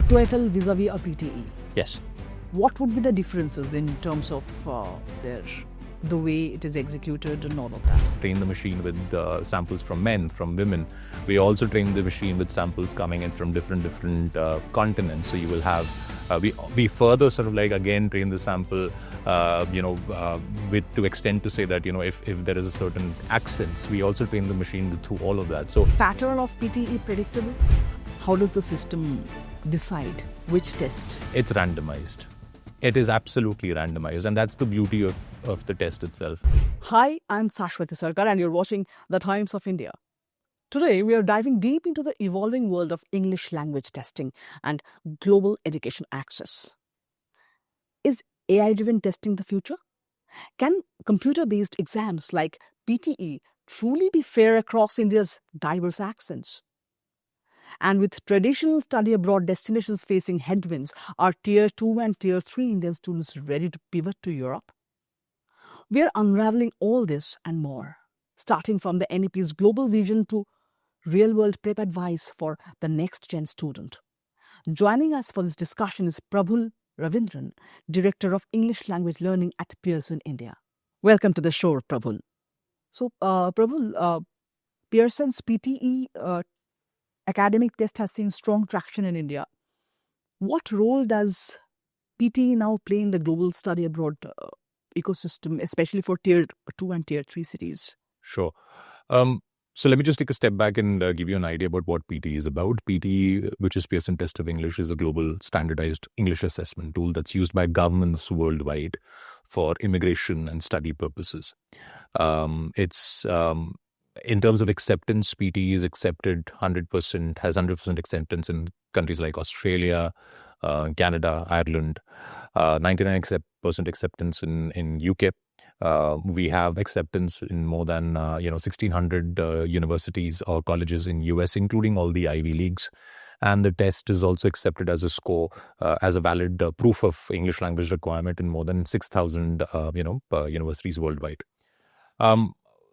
TOEFL vis-a-vis a PTE. Yes. What would be the differences in terms of the way it is executed and all of that? Train the machine with samples from men, from women. We also train the machine with samples coming in from different continents. So you will have we further sort of like again train the sample, with to extend to say that if there is a certain accents, we also train the machine through all of that. So Pattern of PTE predictable? How does the system decide which test? It's randomized. It is absolutely randomized, and that's the beauty of the test itself. Hi, I'm Sashwati Sarkar and you're watching The Times of India. Today, we are diving deep into the evolving world of English language testing and global education access. Is AI-driven testing the future? Can computer-based exams like PTE truly be fair across India's diverse accents? And with traditional study abroad destinations facing headwinds, are Tier 2 and Tier 3 Indian students ready to pivot to Europe? We are unraveling all this and more, starting from the NEP's global vision to real-world prep advice for the next-gen student. Joining us for this discussion is Prabhul Ravindran, Director of English Language Learning at Pearson India. Welcome to the show, Prabhul. So, Prabhul, Pearson's PTE academic test has seen strong traction in India. What role does PTE now play in the global study abroad ecosystem, especially for Tier 2 and Tier 3 cities? Sure. So let me just take a step back and give you an idea about what PTE is about. PTE, which is Pearson Test of English, is a global standardized English assessment tool that's used by governments worldwide for immigration and study purposes. It's in terms of acceptance, PTE is accepted 100%, has 100% acceptance in countries like Australia, Canada, Ireland, 99% acceptance in UK. We have acceptance in more than 1,600 universities or colleges in US, including all the Ivy Leagues. And the test is also accepted as a score, as a valid proof of English language requirement in more than 6,000 universities worldwide.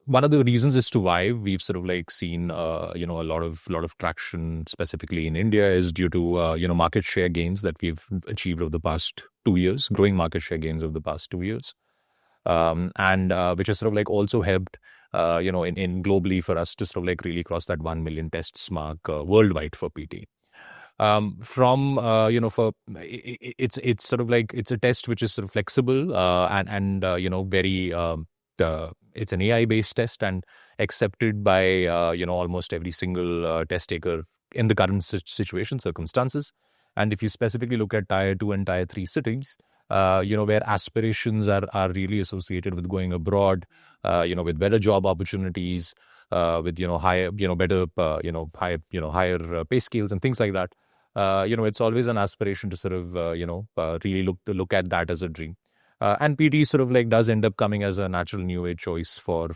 One of the reasons as to why we've sort of like seen a lot of traction specifically in India is due to market share gains that we've achieved over the past 2 years, growing market share gains over the past 2 years. And which has sort of like also helped, in globally for us to sort of like really cross that 1 million tests mark worldwide for PT. It's sort of like, it's a test which is sort of flexible and very, it's an AI-based test and accepted by, almost every single test taker in the current circumstances. And if you specifically look at Tier 2 and Tier 3 cities, where aspirations are really associated with going abroad, with better job opportunities, with higher, better, higher pay scales and things like that. It's always an aspiration to sort of really look at that as a dream. And PT sort of like does end up coming as a natural new age choice for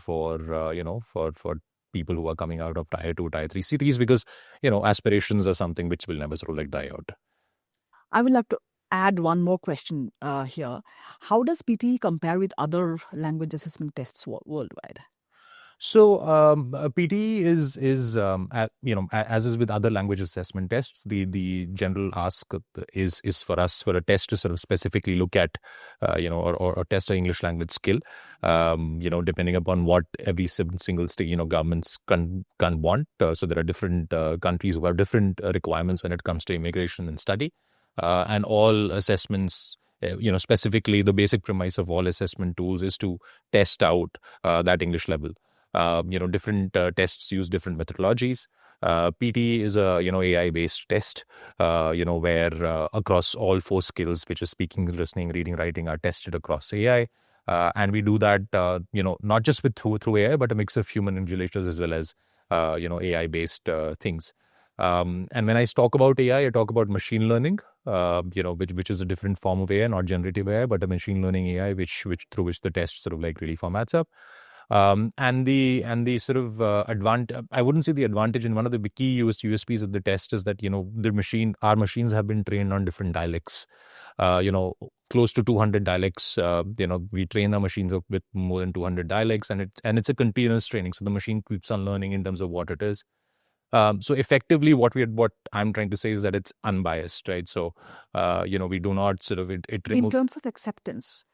people who are coming out of Tier 2, Tier 3 cities, because aspirations are something which will never sort of like die out. I would like to add one more question here. How does PTE compare with other language assessment tests worldwide? So PTE is as is with other language assessment tests, the general ask is for us for a test to sort of specifically look at or test an English language skill, depending upon what every single state governments can want. So there are different countries who have different requirements when it comes to immigration and study. And all assessments, specifically the basic premise of all assessment tools is to test out that English level. Different tests use different methodologies. PT is a AI-based test, where across all 4 skills, which is speaking, listening, reading, writing, are tested across AI. And we do that, not just through AI, but a mix of human invigilators as well as AI-based things. And when I talk about AI, I talk about machine learning, which is a different form of AI, not generative AI, but a machine learning AI, which through which the test sort of like really formats up. And the sort of advantage, I wouldn't say the advantage, and one of the key USPs of the test is that our machines have been trained on different dialects, close to 200 dialects. We train our machines up with more than 200 dialects, and it's a continuous training. So the machine keeps on learning in terms of what it is. So effectively, what I'm trying to say is that it's unbiased, right? So, we do not sort of it In removes. terms of acceptance,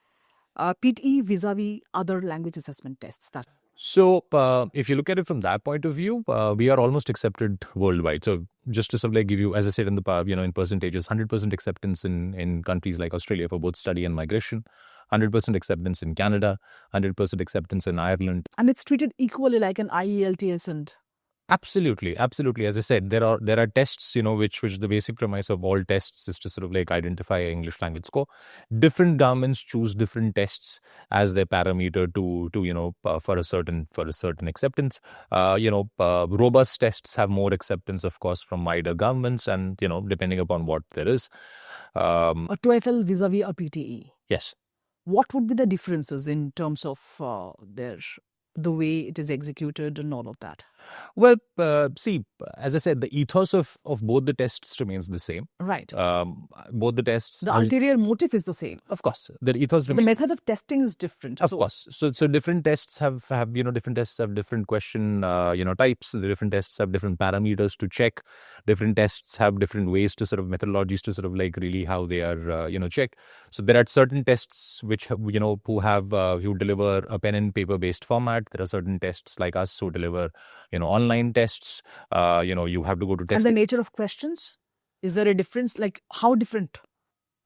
PTE vis-a-vis other language assessment tests. So, if you look at it from that point of view, we are almost accepted worldwide. So, just to sort of like give you, as I said in the past, in percentages, 100% acceptance in countries like Australia for both study and migration, 100% acceptance in Canada, 100% acceptance in Ireland. And it's treated equally like an IELTS and... Absolutely. As I said, there are tests, which the basic premise of all tests is to sort of like identify an English language score. Different governments choose different tests as their parameter to for a certain acceptance. Robust tests have more acceptance, of course, from wider governments, and depending upon what there is. A TOEFL vis-a-vis a PTE. Yes. What would be the differences in terms of the way it is executed and all of that? Well, see, as I said, the ethos of both the tests remains the same. Right. Both the tests. The ulterior motive is the same. Of course, the ethos. The method of testing is different. Of course. So different tests have different tests have different question types. The different tests have different parameters to check. Different tests have different ways to sort of methodologies to sort of like really how they are checked. So there are certain tests which have, who deliver a pen and paper based format. There are certain tests like us who deliver online tests. You have to go to test. And the nature of questions, is there a difference? Like how different?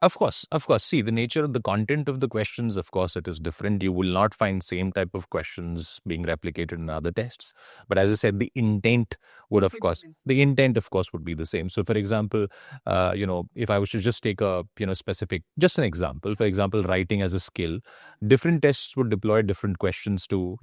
Of course. See, the nature of the content of the questions, of course, it is different. You will not find same type of questions being replicated in other tests. But as I said, the intent would, of course, would be the same. So, for example, if I was to just take a, specific, just an example, for example, writing as a skill, different tests would deploy different questions to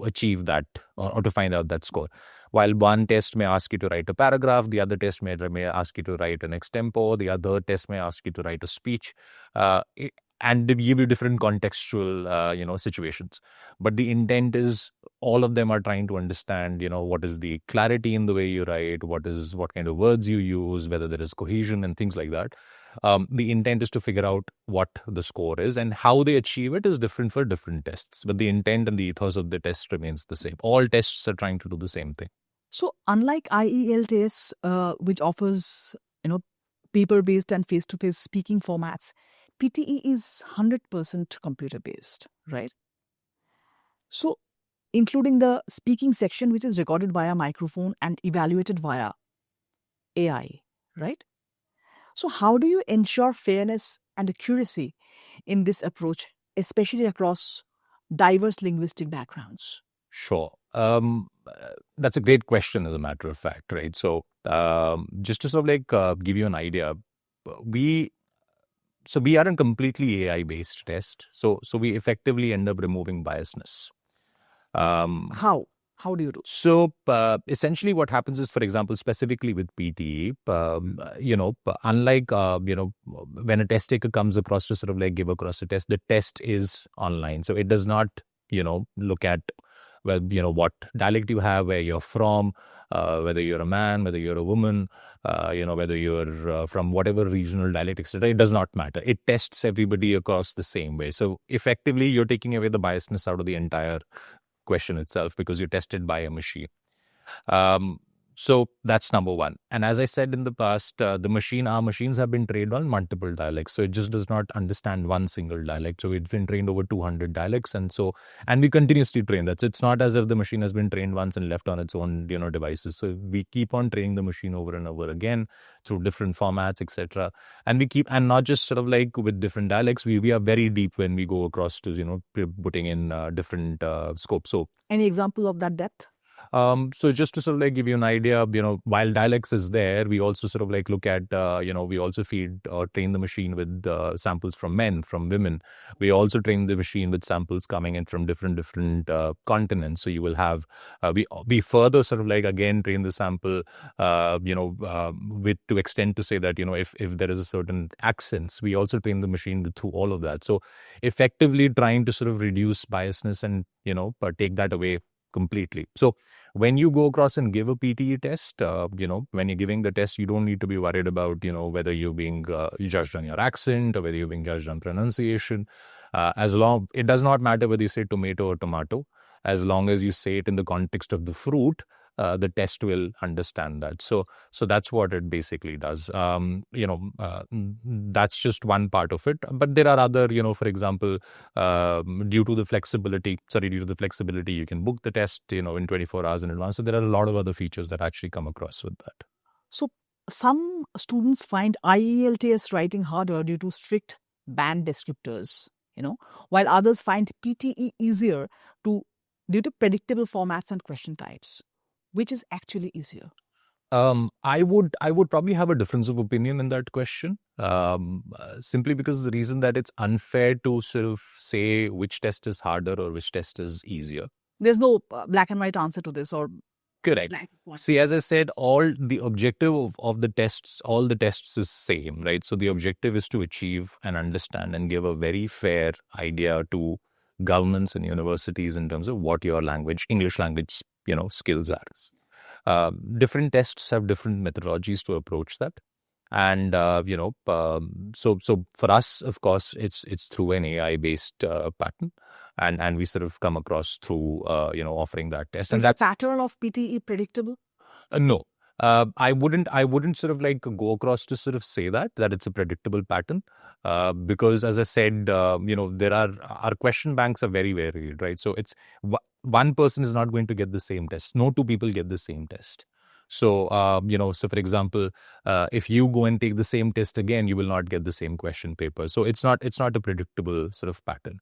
achieve that or to find out that score. While one test may ask you to write a paragraph, the other test may ask you to write an extempo, the other test may ask you to write a speech, and they give you different contextual, situations. But the intent is all of them are trying to understand, what is the clarity in the way you write, what kind of words you use, whether there is cohesion and things like that. The intent is to figure out what the score is, and how they achieve it is different for different tests. But the intent and the ethos of the test remains the same. All tests are trying to do the same thing. So unlike IELTS, which offers, paper-based and face-to-face speaking formats, PTE is 100% computer-based, right? So including the speaking section, which is recorded via microphone and evaluated via AI, right? So how do you ensure fairness and accuracy in this approach, especially across diverse linguistic backgrounds? Sure. That's a great question, as a matter of fact, right? So just to sort of like give you an idea, we are a completely AI-based test. So we effectively end up removing biasness. How? How do you do? So essentially what happens is, for example, specifically with PTE, unlike, when a test taker comes across to sort of like give across a test, the test is online. So it does not, look at, well, what dialect you have, where you're from, whether you're a man, whether you're a woman, whether you're from whatever regional dialect, etc. It does not matter. It tests everybody across the same way. So effectively, you're taking away the biasness out of the entire question itself, because you're tested by a machine. So that's number one. And as I said in the past, our machines have been trained on multiple dialects. So it just does not understand one single dialect. So it's been trained over 200 dialects. And we continuously train that. So it's not as if the machine has been trained once and left on its own, devices. So we keep on training the machine over and over again through different formats, etc. And not just sort of like with different dialects, we are very deep when we go across to, putting in different scopes. So any example of that depth? So just to sort of like give you an idea, while dialects is there, we also sort of like look at, we also feed or train the machine with samples from men, from women. We also train the machine with samples coming in from different continents. So you will have, we further sort of like again train the sample, with to extend to say that, if there is a certain accents, we also train the machine through all of that. So effectively trying to sort of reduce biasness and, take that away completely. So when you go across and give a PTE test, when you're giving the test, you don't need to be worried about, whether you're being judged on your accent or whether you're being judged on pronunciation. It does not matter whether you say tomato or tomato, as long as you say it in the context of the fruit, the test will understand that. So that's what it basically does. That's just one part of it. But there are other, for example, due to the flexibility, you can book the test, in 24 hours in advance. So there are a lot of other features that actually come across with that. So some students find IELTS writing harder due to strict band descriptors, while others find PTE easier due to predictable formats and question types. Which is actually easier? I would probably have a difference of opinion in that question, simply because the reason that it's unfair to sort of say which test is harder or which test is easier. There's no black and white answer to this, or correct. See, as I said, all the objective of the tests, all the tests is same, right? So the objective is to achieve and understand and give a very fair idea to governments and universities in terms of what your English language, skills are. Different tests have different methodologies to approach that. And, so for us, of course, it's through an AI-based pattern. And we sort of come across through, offering that test. Is the pattern of PTE predictable? No. I wouldn't sort of like go across to sort of say that it's a predictable pattern, because as I said, our question banks are very varied, right? So it's one person is not going to get the same test. No two people get the same test. So, so for example, if you go and take the same test again, you will not get the same question paper. So it's not a predictable sort of pattern.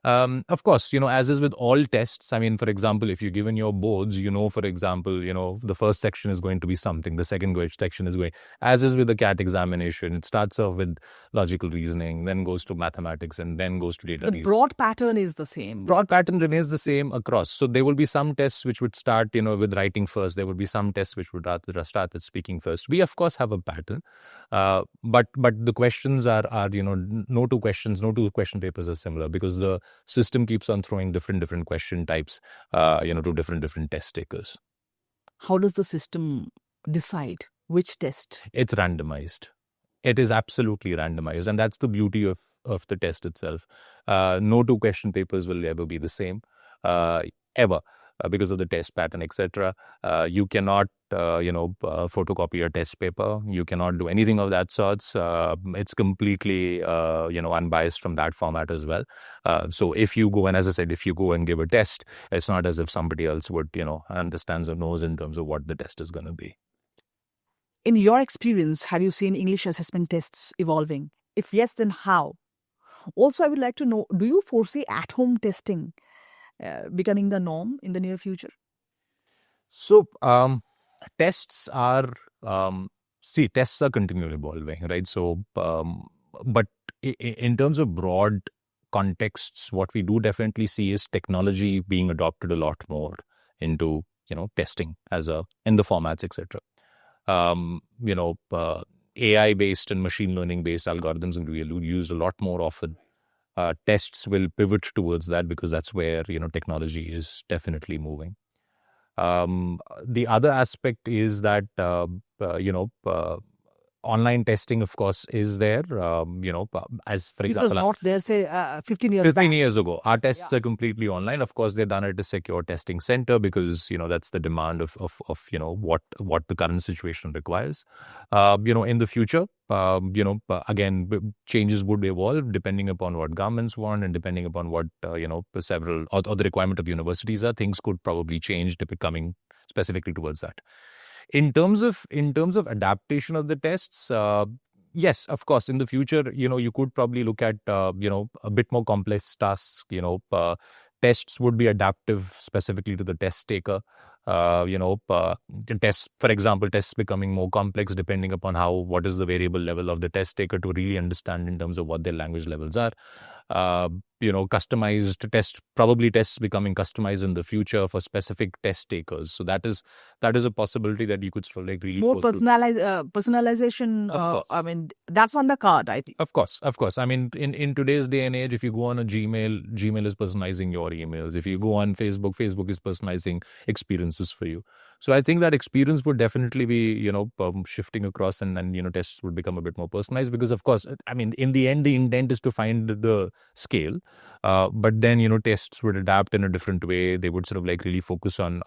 Of course, as is with all tests, I mean, for example, if you're given your boards, for example, the first section is going to be something, the second section is going, as is with the CAT examination, it starts off with logical reasoning, then goes to mathematics, and then goes to data. The broad pattern is the same. Broad pattern remains the same across. So there will be some tests which would start, with writing first. There would be some tests which would start with speaking first. We, of course, have a pattern, but the questions are no two question papers are similar, because the system keeps on throwing different question types, to different test takers. How does the system decide which test? It's randomized. It is absolutely randomized, and that's the beauty of the test itself. No two question papers will ever be the same, ever. Because of the test pattern, etc. You cannot, photocopy a test paper. You cannot do anything of that sorts. It's completely, unbiased from that format as well. So if you go, and as I said, if you go and give a test, it's not as if somebody else would, understands or knows in terms of what the test is going to be. In your experience, have you seen English assessment tests evolving? If yes, then how? Also, I would like to know, do you foresee at-home testing becoming the norm in the near future? So, tests are continually evolving, right? So, but in terms of broad contexts, what we do definitely see is technology being adopted a lot more into, testing in the formats, etc. AI-based and machine learning-based algorithms will be used a lot more often. Tests will pivot towards that, because that's where technology is definitely moving. The other aspect is that online testing, of course, is there. As for example, it was not there, say, 15 years 15 back. years ago. Our tests are completely online. Of course, they're done at a secure testing center, because that's the demand of what the current situation requires. In the future, again, changes would evolve depending upon what governments want, and depending upon what several or the requirement of universities are. Things could probably change, coming specifically towards that. In terms of adaptation of the tests, yes, of course, in the future, you could probably look at a bit more complex tasks. Tests would be adaptive specifically to the test taker. Tests, for example, tests becoming more complex depending upon what is the variable level of the test taker to really understand in terms of what their language levels are. Customized tests becoming customized in the future for specific test takers. So that is a possibility that you could sort of like really more personalization. I mean, that's on the card, I think. Of course. I mean, in today's day and age, if you go on a Gmail is personalizing your emails. If you go on Facebook is personalizing experiences for you. So I think that experience would definitely be, shifting across, and tests would become a bit more personalized because, of course, I mean, in the end, the intent is to find the scale. But then, tests would adapt in a different way. They would sort of like really focus on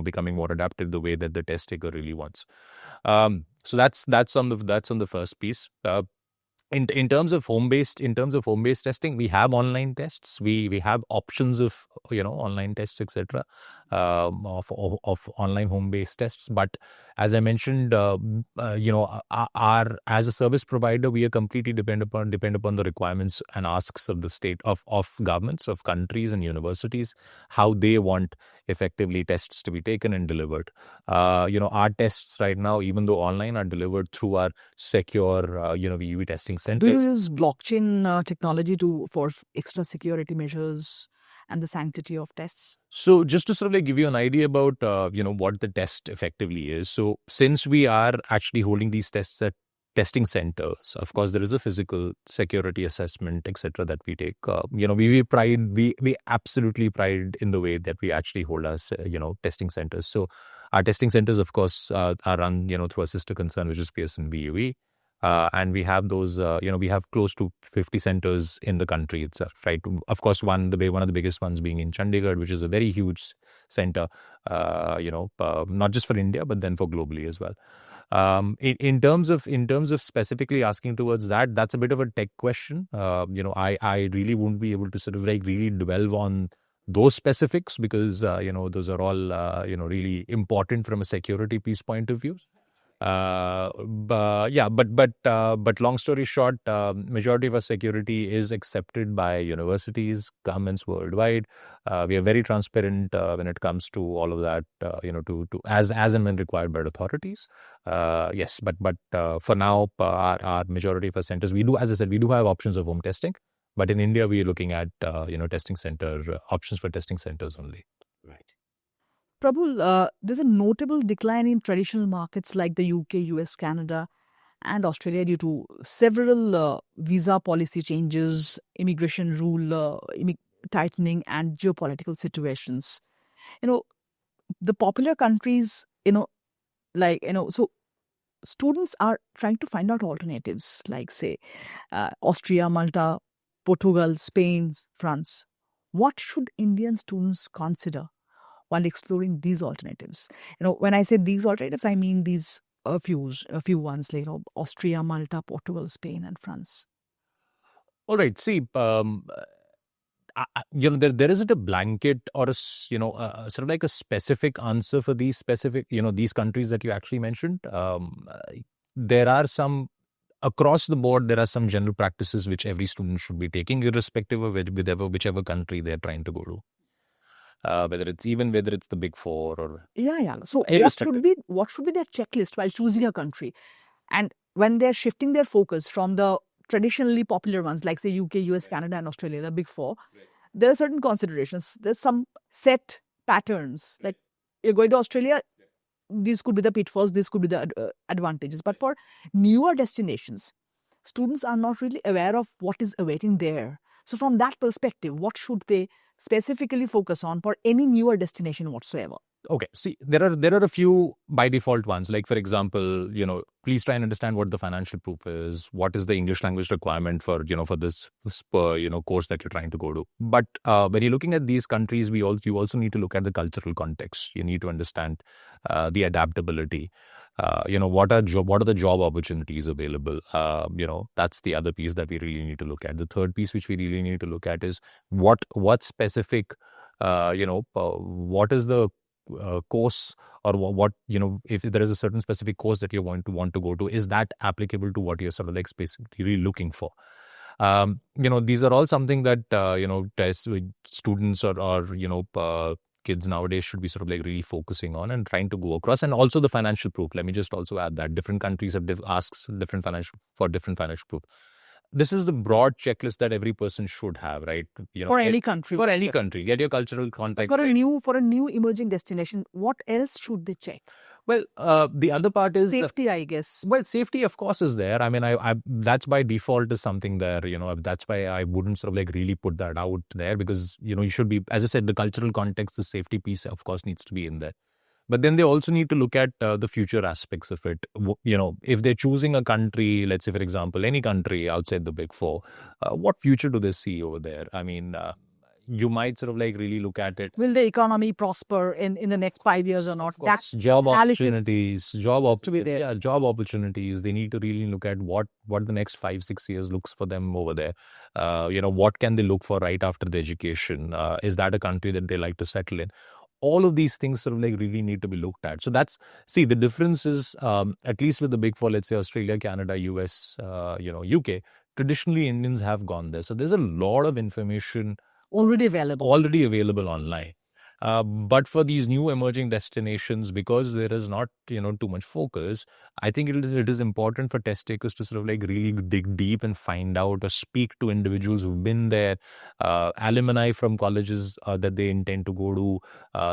becoming more adaptive the way that the test taker really wants. So that's on the first piece. In terms of home based testing, we have online tests. We have options of online tests, etc. Of online home based tests. But as I mentioned, our as a service provider, we are completely depend upon the requirements and asks of the state of governments, of countries and universities, how they want effectively tests to be taken and delivered. Our tests right now, even though online, are delivered through our secure VUE testing Do centers. you use blockchain technology for extra security measures and the sanctity of tests? So just to sort of like give you an idea about what the test effectively is. So since we are actually holding these tests at testing centers, of course there is a physical security assessment, etc., that we take. We absolutely pride in the way that we actually hold our testing centers. So our testing centers, of course, are run through a sister concern, which is Pearson VUE. And we have those, we have close to 50 centers in the country itself, right? Of course, one of the biggest ones being in Chandigarh, which is a very huge center, not just for India, but then for globally as well. In terms of specifically asking towards that's a bit of a tech question. I really won't be able to sort of like really delve on those specifics because those are all really important from a security piece point of view. But long story short, majority of our security is accepted by universities, governments worldwide. We are very transparent when it comes to all of that. To as and when required by the authorities. Yes, but for now, our majority of our centers, we do, as I said, we do have options of home testing. But in India, we are looking at testing center options for testing centers only. Right. Prabhul, there's a notable decline in traditional markets like the UK, US, Canada, and Australia due to several visa policy changes, immigration rule tightening, and geopolitical situations. The popular countries, so students are trying to find out alternatives like, say, Austria, Malta, Portugal, Spain, France. What should Indian students consider while exploring these alternatives? When I say these alternatives, I mean these a few ones like Austria, Malta, Portugal, Spain, and France. All right. See, there isn't a blanket or sort of like a specific answer for these specific these countries that you actually mentioned. There are some across the board. There are some general practices which every student should be taking, irrespective of whichever country they're trying to go to. Whether it's the big four or So what should be their checklist while choosing a country, and when they're shifting their focus from the traditionally popular ones like, say, UK, US, Canada, and Australia, the big four, there are certain considerations. There's some set patterns. Like, you're going to Australia, these could be the pitfalls, these could be the advantages. But for newer destinations, students are not really aware of what is awaiting there. So from that perspective, what should they specifically focus on for any newer destination whatsoever? Okay, see, there are a few by default ones. Like, for example, please try and understand what the financial proof is. What is the English language requirement for this course that you're trying to go to? But when you're looking at these countries, you also need to look at the cultural context. You need to understand the adaptability. What are the job opportunities available? That's the other piece that we really need to look at. The third piece which we really need to look at is what specific what is the course, or what if there is a certain specific course that you want to go to, is that applicable to what you're sort of like specifically really looking for? These are all something that students or kids nowadays should be sort of like really focusing on and trying to go across. And also the financial proof. Let me just also add that different countries have asks different financial proof. This is the broad checklist that every person should have, right? For any country. For any country, get your cultural context. For a new emerging destination, what else should they check? Well, the other part is safety, I guess. Well, safety, of course, is there. I mean, I that's by default is something there. That's why I wouldn't sort of like really put that out there, because you should be, as I said, the cultural context, the safety piece, of course, needs to be in there. But then they also need to look at the future aspects of it. If they're choosing a country, let's say, for example, any country outside the Big Four, what future do they see over there? I mean, you might sort of like really look at it. Will the economy prosper in the next 5 years or not? That's job opportunities, job opportunities. They need to really look at what the next 5-6 years looks for them over there. What can they look for right after the education? Is that a country that they like to settle in? All of these things sort of like really need to be looked at. So the difference is, at least with the Big Four, let's say Australia, Canada, US, UK, traditionally Indians have gone there. So there's a lot of information already available online. But for these new emerging destinations, because there is not, too much focus, I think it is important for test takers to sort of like really dig deep and find out or speak to individuals who've been there, alumni from colleges that they intend to go to,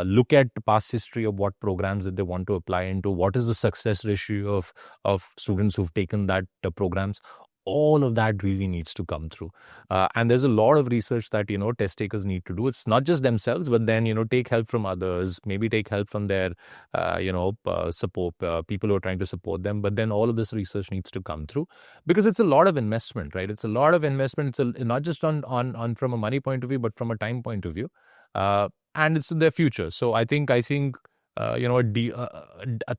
look at the past history of what programs that they want to apply into, what is the success ratio of students who've taken that programs. All of that really needs to come through. And there's a lot of research that, test takers need to do. It's not just themselves, but then, take help from others, maybe take help from their, support, people who are trying to support them. But then all of this research needs to come through because it's a lot of investment, right? It's a lot of investment. It's not just on from a money point of view, but from a time point of view. And it's their future. So I think a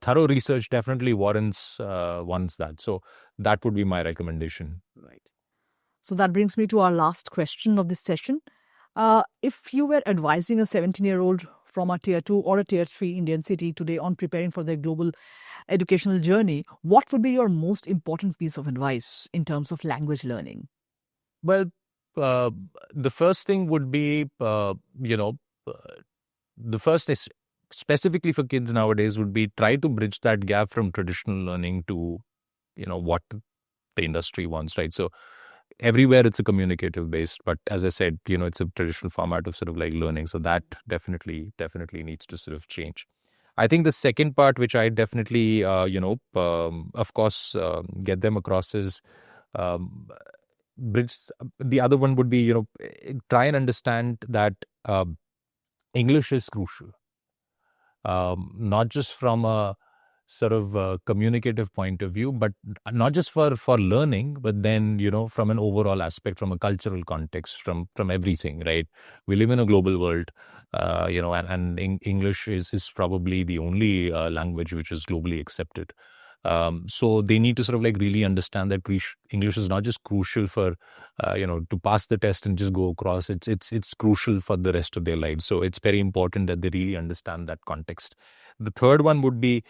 thorough research definitely warrants that. So that would be my recommendation. Right. So that brings me to our last question of this session. If you were advising a 17-year-old from a tier 2 or a tier 3 Indian city today on preparing for their global educational journey, what would be your most important piece of advice in terms of language learning? Well, the first thing would be, the first is specifically for kids nowadays would be try to bridge that gap from traditional learning to, what the industry wants, right? So everywhere it's a communicative based, but as I said, it's a traditional format of sort of like learning. So that definitely needs to sort of change. I think the second part, which I definitely, of course, get them across is bridge. The other one would be, try and understand that English is crucial. Not just from a sort of communicative point of view, but not just for learning, but then, from an overall aspect, from a cultural context, from everything, right? We live in a global world, and English is probably the only language which is globally accepted. So they need to sort of like really understand that English is not just crucial for, to pass the test and just go across. It's crucial for the rest of their lives. So it's very important that they really understand that context. The third one would be,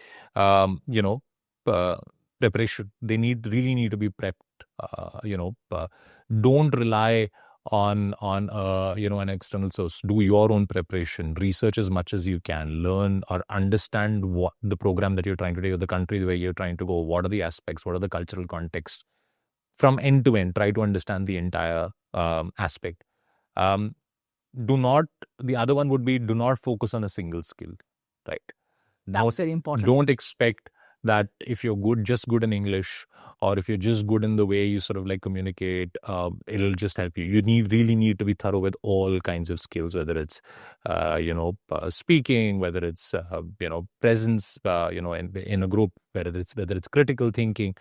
preparation. They really need to be prepped. Don't rely on an external source. Do your own preparation, research as much as you can, learn or understand what the program that you're trying to do, or the country where you're trying to go, what are the aspects, what are the cultural context, from end to end. Try to understand the entire aspect. The other one would be, do not focus on a single skill, right? That's very important. Don't expect that if you're just good in English, or if you're just good in the way you sort of like communicate, it'll just help you. You really need to be thorough with all kinds of skills, whether it's, speaking, whether it's, presence, in a group, whether it's critical thinking.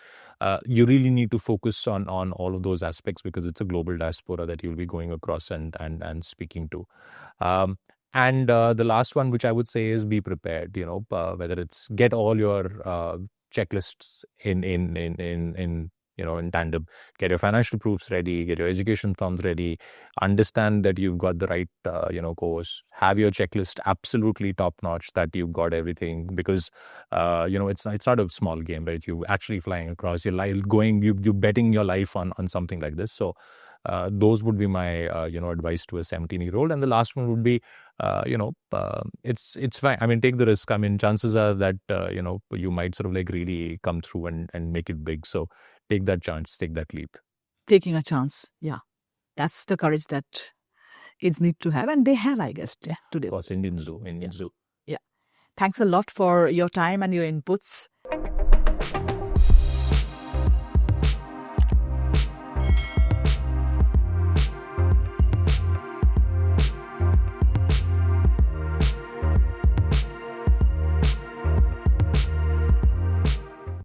You really need to focus on all of those aspects because it's a global diaspora that you'll be going across and speaking to. And the last one, which I would say, is be prepared. Whether it's get all your checklists in tandem, get your financial proofs ready, get your education forms ready, understand that you've got the right course, have your checklist absolutely top notch, that you've got everything, because it's not a small game, right? You're actually flying across your life, you're betting your life on something like this. So those would be my advice to a 17-year-old. And the last one would be, it's fine. I mean, take the risk. I mean, chances are that you might sort of like really come through and make it big. So take that chance, take that leap. Taking a chance, yeah, that's the courage that kids need to have, and they have, I guess, today. Of course, Indians do. Yeah. Thanks a lot for your time and your inputs.